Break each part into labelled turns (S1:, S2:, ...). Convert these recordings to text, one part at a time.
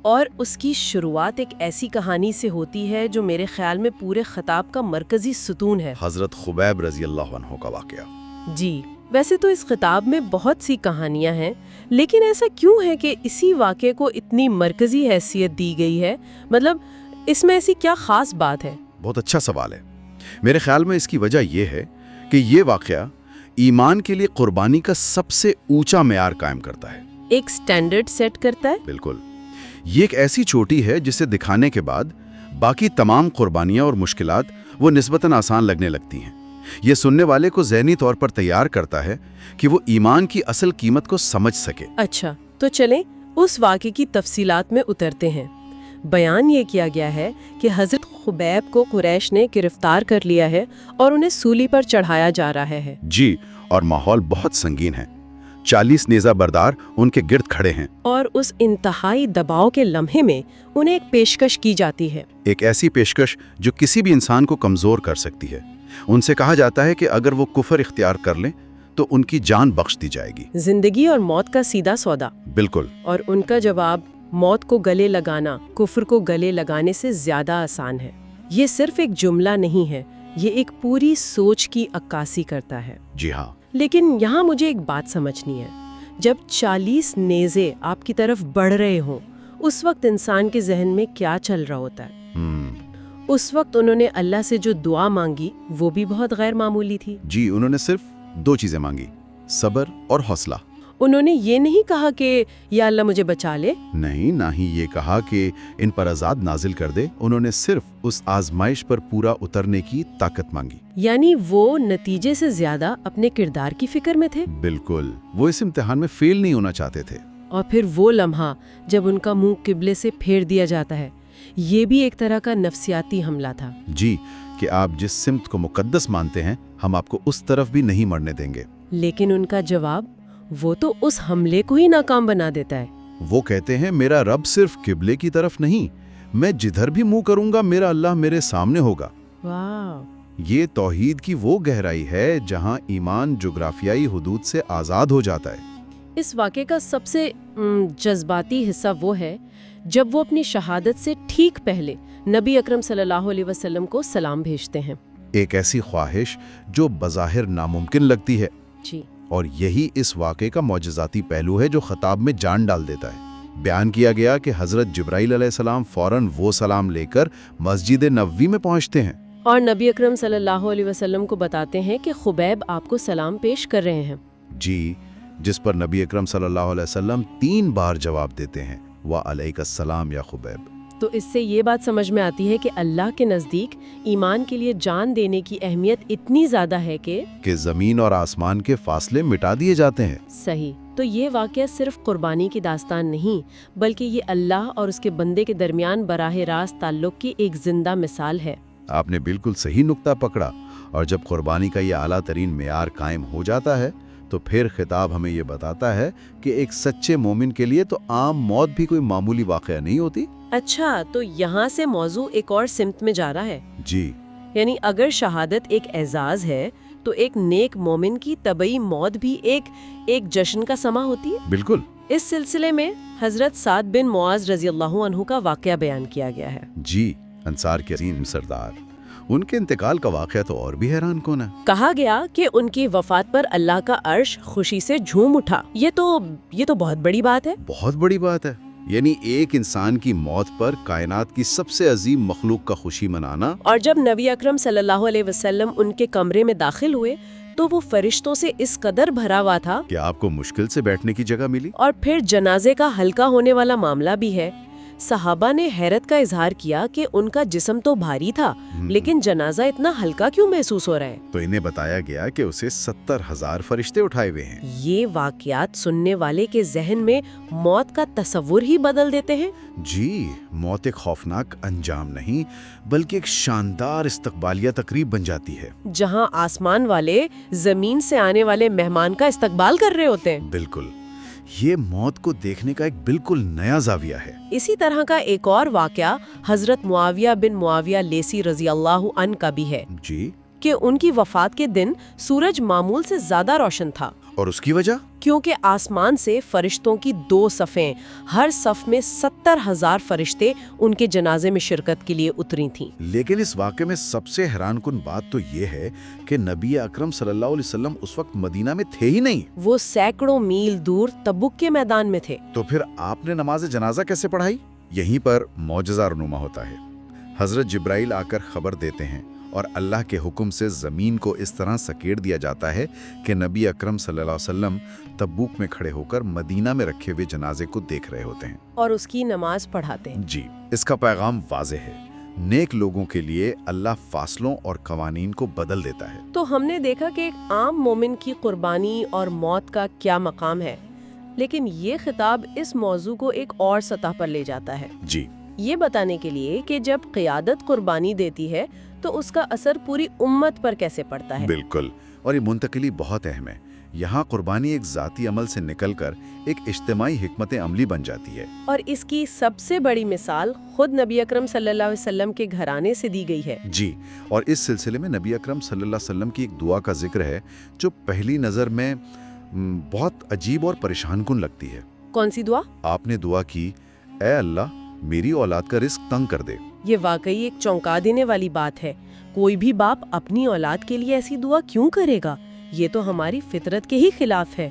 S1: اور اس کی شروعات ایک ایسی کہانی سے ہوتی ہے جو میرے خیال میں پورے خطاب کا مرکزی ستون ہے،
S2: حضرت خبیب رضی اللہ عنہ کا واقعہ۔
S1: جی ویسے تو اس خطاب میں بہت سی کہانیاں ہیں، لیکن ایسا کیوں ہے کہ اسی واقعے کو اتنی مرکزی حیثیت دی گئی ہے؟ مطلب اس میں ایسی کیا خاص بات ہے؟
S2: بہت اچھا سوال ہے۔ میرے خیال میں اس کی وجہ یہ ہے کہ یہ واقعہ ایمان کے لیے قربانی کا سب سے اونچا معیار قائم کرتا ہے۔
S1: ایک سٹینڈرڈ سیٹ کرتا ہے؟
S2: بالکل، یہ ایک ایسی چوٹی ہے جسے دکھانے کے بعد باقی تمام قربانیاں اور مشکلات وہ نسبتاً آسان لگنے لگتی ہیں۔ یہ سننے والے کو ذہنی طور پر تیار کرتا ہے کہ وہ ایمان کی اصل قیمت کو سمجھ سکے۔
S1: اچھا، تو چلیں اس واقعے کی تفصیلات میں اترتے ہیں۔ بیان یہ کیا گیا ہے کہ حضرت خبیب کو قریش نے گرفتار کر لیا ہے اور انہیں سولی پر چڑھایا جا رہا ہے۔
S2: جی، اور ماحول بہت سنگین ہے۔ 40 نیزہ بردار ان کے گرد کھڑے ہیں،
S1: اور اس انتہائی دباؤ کے لمحے میں انہیں ایک پیشکش کی جاتی ہے،
S2: ایک ایسی پیشکش جو کسی بھی انسان کو کمزور کر سکتی ہے۔ ان سے کہا جاتا ہے کہ اگر وہ کفر اختیار کر لیں تو ان کی جان بخش دی جائے گی۔
S1: زندگی اور موت کا سیدھا سودا۔
S2: بالکل۔
S1: اور ان کا جواب موت کو گلے لگانا کفر کو گلے لگانے سے زیادہ آسان ہے۔ یہ صرف ایک جملہ نہیں ہے، یہ ایک پوری سوچ کی عکاسی کرتا ہے۔
S2: جی ہاں۔
S1: لیکن یہاں مجھے ایک بات سمجھنی ہے، جب 40 نیزے آپ کی طرف بڑھ رہے ہوں اس وقت انسان کے ذہن میں کیا چل رہا ہوتا ہے؟ اس وقت انہوں نے اللہ سے جو دعا مانگی وہ بھی بہت غیر معمولی تھی۔
S2: جی، انہوں نے صرف 2 چیزیں مانگی، صبر اور حوصلہ۔
S1: انہوں نے یہ نہیں کہا کہ یا اللہ مجھے بچا لے،
S2: نہیں، نہ ہی یہ کہا کہ ان پر عذاب نازل کر دے۔ انہوں نے صرف اس آزمائش پر پورا اترنے کی طاقت مانگی۔
S1: یعنی وہ نتیجے سے زیادہ اپنے کردار کی فکر میں تھے۔
S2: بالکل، وہ اس امتحان میں فیل نہیں ہونا چاہتے تھے۔
S1: اور پھر وہ لمحہ جب ان کا منہ قبلے سے پھیر دیا جاتا ہے، یہ بھی ایک طرح کا نفسیاتی حملہ تھا۔
S2: جی، کہ آپ جس سمت کو مقدس مانتے ہیں ہم آپ کو اس طرف بھی نہیں مرنے دیں گے۔
S1: لیکن ان کا جواب وہ تو اس حملے کو ہی ناکام بنا دیتا ہے۔
S2: وہ کہتے ہیں میرا رب صرف قبلے کی طرف نہیں، میں جدھر بھی منہ کروں گا میرا اللہ میرے سامنے ہوگا۔
S1: واو!
S2: یہ توحید کی وہ گہرائی ہے جہاں ایمان جغرافیائی حدود سے آزاد ہو جاتا ہے۔
S1: اس واقعے کا سب سے جذباتی حصہ وہ ہے جب وہ اپنی شہادت سے ٹھیک پہلے نبی اکرم صلی اللہ علیہ وسلم کو سلام بھیجتے ہیں۔
S2: ایک ایسی خواہش جو بظاہر ناممکن لگتی ہے،
S1: جی،
S2: اور یہی اس واقعے کا معجزاتی پہلو ہے جو خطاب میں جان ڈال دیتا ہے۔ بیان کیا گیا کہ حضرت جبرائیل علیہ السلام فوراً وہ سلام لے کر مسجد نبوی میں پہنچتے ہیں
S1: اور نبی اکرم صلی اللہ علیہ وسلم کو بتاتے ہیں کہ خبیب آپ کو سلام پیش کر رہے ہیں۔
S2: جی، جس پر نبی اکرم صلی اللہ علیہ وسلم 3 بار جواب دیتے ہیں، وعلیک السلام یا خبیب۔
S1: تو اس سے یہ بات سمجھ میں آتی ہے کہ اللہ کے نزدیک ایمان کے لیے جان دینے کی اہمیت اتنی زیادہ ہے کہ
S2: زمین اور آسمان کے فاصلے مٹا دیے جاتے ہیں۔
S1: صحیح۔ تو یہ واقعہ صرف قربانی کی داستان نہیں، بلکہ یہ اللہ اور اس کے بندے کے درمیان براہ راست تعلق کی ایک زندہ مثال ہے۔
S2: آپ نے بالکل صحیح نقطہ پکڑا، اور جب قربانی کا یہ اعلیٰ ترین معیار قائم ہو جاتا ہے تو پھر خطاب ہمیں یہ بتاتا ہے کہ ایک سچے مومن کے لیے تو عام موت بھی کوئی معمولی واقعہ نہیں ہوتی۔
S1: اچھا، تو یہاں سے موضوع ایک اور سمت میں جا رہا ہے۔
S2: جی،
S1: یعنی اگر شہادت ایک اعزاز ہے تو ایک نیک مومن کی طبعی موت بھی ایک جشن کا سماں ہوتی ہے۔
S2: بالکل۔
S1: اس سلسلے میں حضرت سعد بن معاذ رضی اللہ عنہ کا واقعہ بیان کیا گیا ہے۔
S2: جی، انصار کے عظیم سردار، ان کے انتقال کا واقعہ تو اور بھی حیران کن ہے۔
S1: کہا گیا کہ ان کی وفات پر اللہ کا عرش خوشی سے جھوم اٹھا۔ یہ تو بہت بڑی بات ہے۔
S2: بہت بڑی بات ہے، یعنی ایک انسان کی موت پر کائنات کی سب سے عظیم مخلوق کا خوشی منانا۔
S1: اور جب نبی اکرم صلی اللہ علیہ وسلم ان کے کمرے میں داخل ہوئے تو وہ فرشتوں سے اس قدر بھرا ہوا تھا
S2: کہ آپ کو مشکل سے بیٹھنے کی جگہ ملی۔
S1: اور پھر جنازے کا ہلکا ہونے والا معاملہ بھی ہے۔ صحابہ نے حیرت کا اظہار کیا کہ ان کا جسم تو بھاری تھا لیکن جنازہ اتنا ہلکا کیوں محسوس ہو رہا ہے؟
S2: تو انہیں بتایا گیا کہ اسے 70,000 فرشتے اٹھائے ہوئے ہیں۔
S1: یہ واقعات سننے والے کے ذہن میں موت کا تصور ہی بدل دیتے ہیں۔
S2: جی، موت ایک خوفناک انجام نہیں بلکہ ایک شاندار استقبالیہ تقریب بن جاتی ہے،
S1: جہاں آسمان والے زمین سے آنے والے مہمان کا استقبال کر رہے ہوتے ہیں۔
S2: بالکل، یہ موت کو دیکھنے کا ایک بالکل نیا زاویہ ہے۔
S1: اسی طرح کا ایک اور واقعہ حضرت معاویہ بن معاویہ لیسی رضی اللہ عنہ کا بھی ہے۔
S2: جی،
S1: کہ ان کی وفات کے دن سورج معمول سے زیادہ روشن تھا،
S2: اور اس کی وجہ؟
S1: کیونکہ آسمان سے فرشتوں کی 2 صفیں، ہر صف میں 70,000 فرشتے ان کے جنازے میں شرکت کے لیے اتری تھیں۔
S2: لیکن اس واقعے میں سب سے حیران کن بات تو یہ ہے کہ نبی اکرم صلی اللہ علیہ وسلم اس وقت مدینہ میں تھے ہی نہیں۔
S1: وہ سینکڑوں میل دور تبوک کے میدان میں تھے۔
S2: تو پھر آپ نے نماز جنازہ کیسے پڑھائی؟ یہیں پر معجزہ رونما ہوتا ہے۔ حضرت جبرائیل آ کر خبر دیتے ہیں اور اللہ کے حکم سے زمین کو اس طرح سکیڑ دیا جاتا ہے کہ نبی اکرم صلی اللہ علیہ وسلم تبوک میں کھڑے ہو کر مدینہ میں رکھے ہوئے جنازے کو دیکھ رہے ہوتے ہیں
S1: اور اس کی نماز پڑھاتے ہیں۔
S2: جی، اس کا پیغام واضح ہے۔ نیک لوگوں کے لیے اللہ فاصلوں اور قوانین کو بدل دیتا ہے۔
S1: تو ہم نے دیکھا کہ ایک عام مومن کی قربانی اور موت کا کیا مقام ہے، لیکن یہ خطاب اس موضوع کو ایک اور سطح پر لے جاتا ہے،
S2: جی،
S1: یہ بتانے کے لیے کہ جب قیادت قربانی دیتی ہے تو اس کا اثر پوری امت پر کیسے پڑتا ہے۔
S2: بالکل، اور یہ منتقلی بہت اہم ہے۔ یہاں قربانی ایک ذاتی عمل سے نکل کر ایک اجتماعی حکمت عملی بن جاتی ہے،
S1: اور اس کی سب سے بڑی مثال خود نبی اکرم صلی اللہ علیہ وسلم کے گھرانے سے دی گئی ہے۔
S2: جی، اور اس سلسلے میں نبی اکرم صلی اللہ علیہ وسلم کی ایک دعا کا ذکر ہے جو پہلی نظر میں بہت عجیب اور پریشان کن لگتی ہے۔
S1: کون سی دعا؟
S2: آپ نے دعا کی، اے اللہ میری اولاد کا رزق تنگ کر دے۔
S1: یہ واقعی ایک چونکا دینے والی بات ہے۔ کوئی بھی باپ اپنی اولاد کے لیے ایسی دعا کیوں کرے گا؟ یہ تو ہماری فطرت کے ہی خلاف ہے۔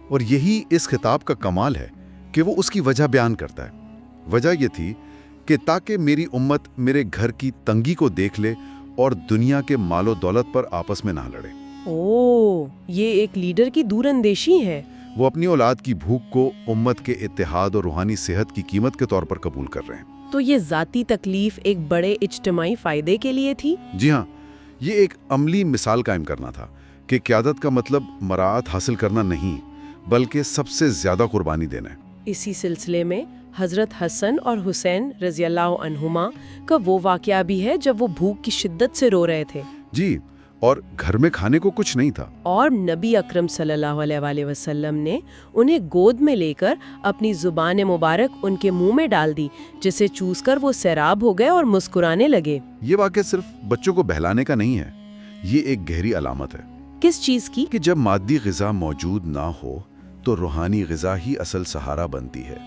S2: اور یہی اس خطاب کا کمال ہے کہ وہ اس کی وجہ بیان کرتا ہے۔ وجہ یہ تھی کہ تاکہ میری امت میرے گھر کی تنگی کو دیکھ لے اور دنیا کے مال و دولت پر آپس میں نہ لڑے۔
S1: یہ ایک لیڈر کی دور اندیشی ہے۔
S2: وہ اپنی اولاد کی بھوک کو امت کے اتحاد اور روحانی صحت کی قیمت کے طور پر قبول کر رہے ہیں۔
S1: تو یہ ذاتی تکلیف ایک بڑے اجتماعی فائدے کے لیے تھی؟
S2: جی ہاں، یہ ایک عملی مثال قائم کرنا تھا کہ قیادت کا مطلب مراعات حاصل کرنا نہیں بلکہ سب سے زیادہ قربانی دینا ہے۔
S1: اسی سلسلے میں حضرت حسن اور حسین رضی اللہ عنہما کا وہ واقعہ بھی ہے جب وہ بھوک کی شدت سے رو رہے تھے۔
S2: جی، اور گھر میں کھانے کو کچھ نہیں تھا،
S1: اور نبی اکرم صلی اللہ علیہ وسلم نے انہیں گود میں لے کر اپنی زبان مبارک ان کے منہ میں ڈال دی، جسے چوس کر وہ سیراب ہو گئے اور مسکرانے لگے۔
S2: یہ واقعہ صرف بچوں کو بہلانے کا نہیں ہے، یہ ایک گہری علامت ہے۔
S1: کس چیز کی؟
S2: کہ جب مادی غذا موجود نہ ہو تو روحانی غذا ہی اصل سہارا بنتی ہے۔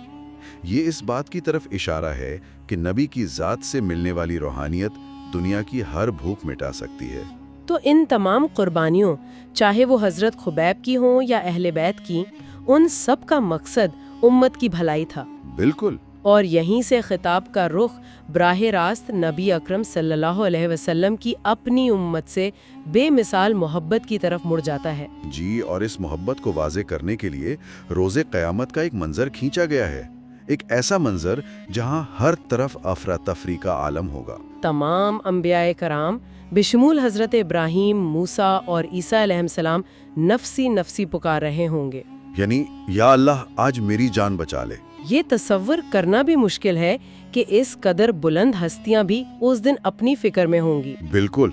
S2: یہ اس بات کی طرف اشارہ ہے کہ نبی کی ذات سے ملنے والی روحانیت دنیا کی ہر بھوک مٹا سکتی ہے۔
S1: تو ان تمام قربانیوں، چاہے وہ حضرت خبیب کی ہوں یا اہل بیت کی، ان سب کا مقصد امت کی بھلائی تھا۔
S2: بالکل،
S1: اور یہیں سے خطاب کا رخ براہ راست نبی اکرم صلی اللہ علیہ وسلم کی اپنی امت سے بے مثال محبت کی طرف مڑ جاتا ہے۔
S2: جی، اور اس محبت کو واضح کرنے کے لیے روز قیامت کا ایک منظر کھینچا گیا ہے، ایک ایسا منظر جہاں ہر طرف افراتفری کا عالم ہوگا۔
S1: تمام انبیاء کرام بشمول حضرت ابراہیم، موسیٰ اور عیسیٰ علیہ السلام نفسی نفسی پکار رہے ہوں گے،
S2: یعنی یا اللہ آج میری جان بچا لے۔
S1: یہ تصور کرنا بھی مشکل ہے کہ اس قدر بلند ہستیاں بھی اس دن اپنی فکر میں ہوں گی۔
S2: بالکل،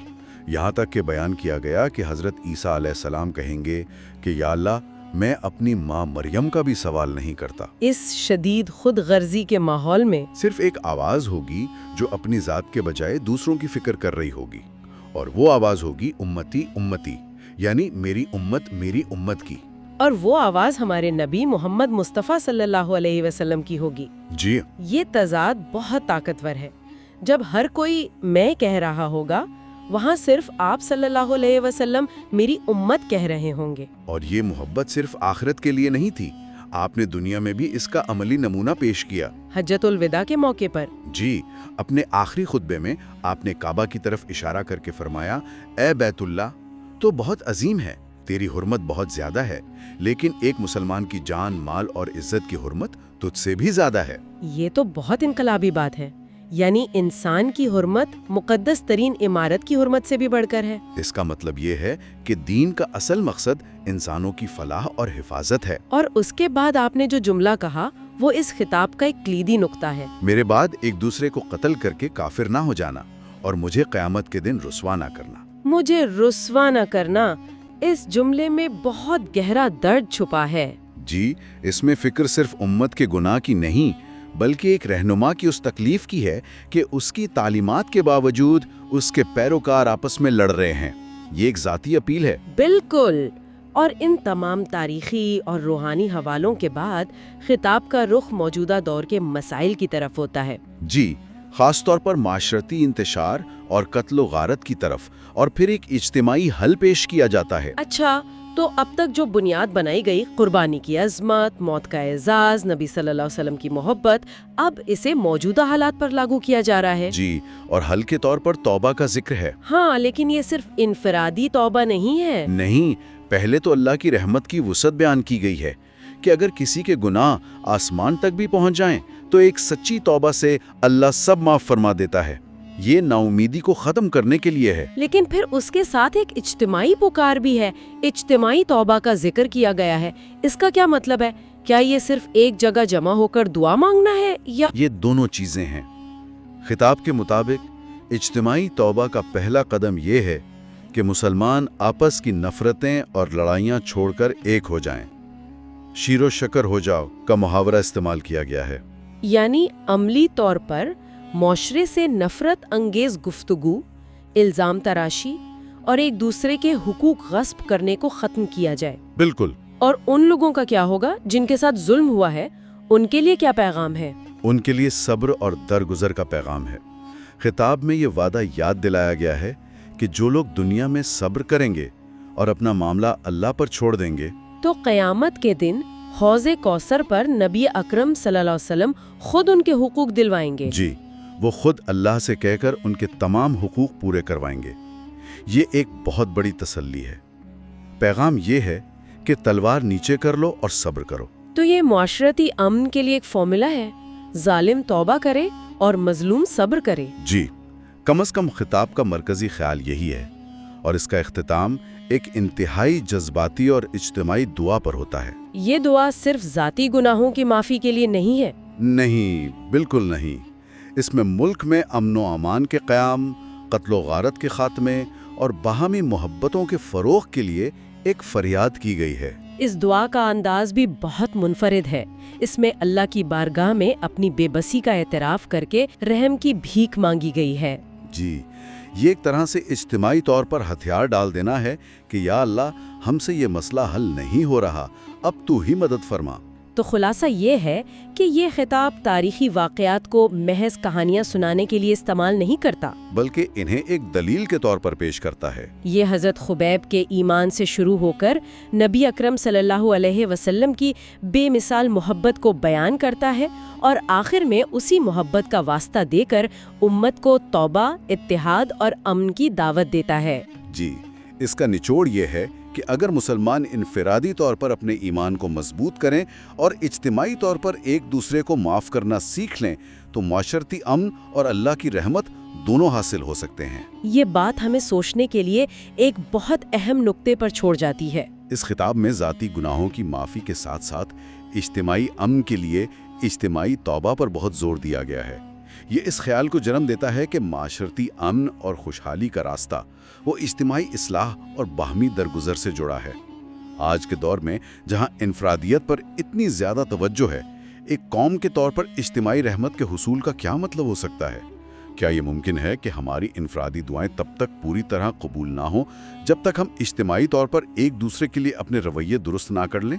S2: یہاں تک کہ بیان کیا گیا کہ حضرت عیسیٰ علیہ السلام کہیں گے کہ یا اللہ میں اپنی ماں مریم کا بھی سوال نہیں کرتا۔
S1: اس شدید خود غرضی کے ماحول میں
S2: صرف ایک آواز ہوگی جو اپنی ذات کے بجائے دوسروں کی فکر کر رہی ہوگی، اور وہ آواز ہوگی امتی امتی، یعنی میری امت کی۔
S1: اور وہ آواز ہمارے نبی محمد مصطفیٰ صلی اللہ علیہ وسلم کی ہوگی۔
S2: جی،
S1: یہ تضاد بہت طاقتور ہے۔ جب ہر کوئی میں کہہ رہا ہوگا، وہاں صرف آپ صلی اللہ علیہ وسلم میری امت کہہ رہے ہوں گے۔
S2: اور یہ محبت صرف آخرت کے لیے نہیں تھی، آپ نے دنیا میں بھی اس کا عملی نمونہ پیش کیا۔
S1: حجۃ الوداع کے موقع پر
S2: جی، اپنے آخری خطبے میں آپ نے کعبہ کی طرف اشارہ کر کے فرمایا، اے بیت اللہ تو بہت عظیم ہے، تیری حرمت بہت زیادہ ہے، لیکن ایک مسلمان کی جان، مال اور عزت کی حرمت تجھ سے بھی زیادہ ہے۔
S1: یہ تو بہت انقلابی بات ہے، یعنی انسان کی حرمت مقدس ترین عمارت کی حرمت سے بھی بڑھ کر ہے۔
S2: اس کا مطلب یہ ہے کہ دین کا اصل مقصد انسانوں کی فلاح اور حفاظت ہے۔
S1: اور اس کے بعد آپ نے جو جملہ کہا وہ اس خطاب کا ایک کلیدی نقطہ ہے۔
S2: میرے بعد ایک دوسرے کو قتل کر کے کافر نہ ہو جانا اور مجھے قیامت کے دن رسوا نہ کرنا۔
S1: مجھے رسوا نہ کرنا، اس جملے میں بہت گہرا درد چھپا ہے۔
S2: جی، اس میں فکر صرف امت کے گناہ کی نہیں بلکہ ایک رہنما کی اس تکلیف کی ہے کہ اس کی تعلیمات کے باوجود اس کے پیروکار آپس میں لڑ رہے ہیں۔ یہ ایک ذاتی اپیل ہے۔
S1: بالکل، اور ان تمام تاریخی اور روحانی حوالوں کے بعد خطاب کا رخ موجودہ دور کے مسائل کی طرف ہوتا ہے۔
S2: جی، خاص طور پر معاشرتی انتشار اور قتل و غارت کی طرف، اور پھر ایک اجتماعی حل پیش کیا جاتا ہے۔
S1: اچھا، تو اب تک جو بنیاد بنائی گئی، قربانی کی عظمت، موت کا اعزاز، نبی صلی اللہ علیہ وسلم کی محبت، اب اسے موجودہ حالات پر لاگو کیا جا رہا ہے۔
S2: جی، اور حل کے طور پر توبہ کا ذکر ہے۔
S1: ہاں، لیکن یہ صرف انفرادی توبہ نہیں ہے۔
S2: نہیں، پہلے تو اللہ کی رحمت کی وسعت بیان کی گئی ہے کہ اگر کسی کے گناہ آسمان تک بھی پہنچ جائیں تو ایک سچی توبہ سے اللہ سب معاف فرما دیتا ہے۔ یہ نا امیدی کو ختم کرنے کے لیے ہے۔
S1: لیکن پھر اس کے ساتھ ایک اجتماعی پکار بھی ہے، اجتماعی توبہ کا ذکر کیا گیا ہے۔ اس کا کیا مطلب ہے؟ کیا یہ صرف ایک جگہ جمع ہو کر دعا مانگنا ہے یا
S2: یہ دونوں چیزیں ہیں۔ خطاب کے مطابق اجتماعی توبہ کا پہلا قدم یہ ہے کہ مسلمان آپس کی نفرتیں اور لڑائیاں چھوڑ کر ایک ہو جائیں۔ شیر و شکر ہو جاؤ کا محاورہ استعمال کیا گیا ہے۔
S1: یعنی عملی طور پر معاشرے سے نفرت انگیز گفتگو، الزام تراشی اور ایک دوسرے کے حقوق غصب کرنے کو ختم کیا جائے۔
S2: بالکل۔
S1: اور ان لوگوں کا کیا ہوگا جن کے ساتھ ظلم ہوا ہے؟ ان کے لیے کیا پیغام ہے؟
S2: ان کے لیے صبر اور درگزر کا پیغام ہے۔ خطاب میں یہ وعدہ یاد دلایا گیا ہے کہ جو لوگ دنیا میں صبر کریں گے اور اپنا معاملہ اللہ پر چھوڑ دیں گے
S1: تو قیامت کے دن حوض کوثر پر نبی اکرم صلی اللہ علیہ وسلم خود ان کے حقوق دلوائیں گے۔
S2: جی، وہ خود اللہ سے کہہ کر ان کے تمام حقوق پورے کروائیں گے۔ یہ ایک بہت بڑی تسلی ہے۔ پیغام یہ ہے کہ تلوار نیچے کر لو اور صبر کرو۔
S1: تو یہ معاشرتی امن کے لیے ایک فارمولا ہے، ظالم توبہ کرے اور مظلوم صبر کرے۔
S2: جی، کم از کم خطاب کا مرکزی خیال یہی ہے، اور اس کا اختتام ایک انتہائی جذباتی اور اجتماعی دعا پر ہوتا ہے۔
S1: یہ دعا صرف ذاتی گناہوں کی معافی کے لیے نہیں ہے۔
S2: نہیں، بالکل نہیں۔ اس میں ملک میں امن و امان کے قیام، قتل و غارت کے خاتمے اور باہمی محبتوں کے فروغ کے لیے ایک فریاد کی گئی ہے۔
S1: اس دعا کا انداز بھی بہت منفرد ہے۔ اس میں اللہ کی بارگاہ میں اپنی بے بسی کا اعتراف کر کے رحم کی بھیک مانگی گئی ہے۔
S2: جی، یہ ایک طرح سے اجتماعی طور پر ہتھیار ڈال دینا ہے کہ یا اللہ، ہم سے یہ مسئلہ حل نہیں ہو رہا، اب تو ہی مدد فرما۔
S1: تو خلاصہ یہ ہے کہ یہ خطاب تاریخی واقعات کو محض کہانیاں سنانے کے لیے استعمال نہیں کرتا،
S2: بلکہ انہیں ایک دلیل کے طور پر پیش کرتا ہے۔
S1: یہ حضرت خبیب کے ایمان سے شروع ہو کر نبی اکرم صلی اللہ علیہ وسلم کی بے مثال محبت کو بیان کرتا ہے، اور آخر میں اسی محبت کا واسطہ دے کر امت کو توبہ، اتحاد اور امن کی دعوت دیتا ہے۔
S2: جی، اس کا نچوڑ یہ ہے کہ اگر مسلمان انفرادی طور پر اپنے ایمان کو مضبوط کریں اور اجتماعی طور پر ایک دوسرے کو معاف کرنا سیکھ لیں تو معاشرتی امن اور اللہ کی رحمت دونوں حاصل ہو سکتے ہیں۔
S1: یہ بات ہمیں سوچنے کے لیے ایک بہت اہم نقطے پر چھوڑ جاتی ہے۔
S2: اس خطاب میں ذاتی گناہوں کی معافی کے ساتھ ساتھ اجتماعی امن کے لیے اجتماعی توبہ پر بہت زور دیا گیا ہے۔ یہ اس خیال کو جنم دیتا ہے کہ معاشرتی امن اور خوشحالی کا راستہ وہ اجتماعی اصلاح اور باہمی درگزر سے جڑا ہے۔ آج کے دور میں جہاں انفرادیت پر اتنی زیادہ توجہ ہے، ایک قوم کے طور پر اجتماعی رحمت کے حصول کا کیا مطلب ہو سکتا ہے؟ کیا یہ ممکن ہے کہ ہماری انفرادی دعائیں تب تک پوری طرح قبول نہ ہوں جب تک ہم اجتماعی طور پر ایک دوسرے کے لیے اپنے رویے درست نہ کر لیں؟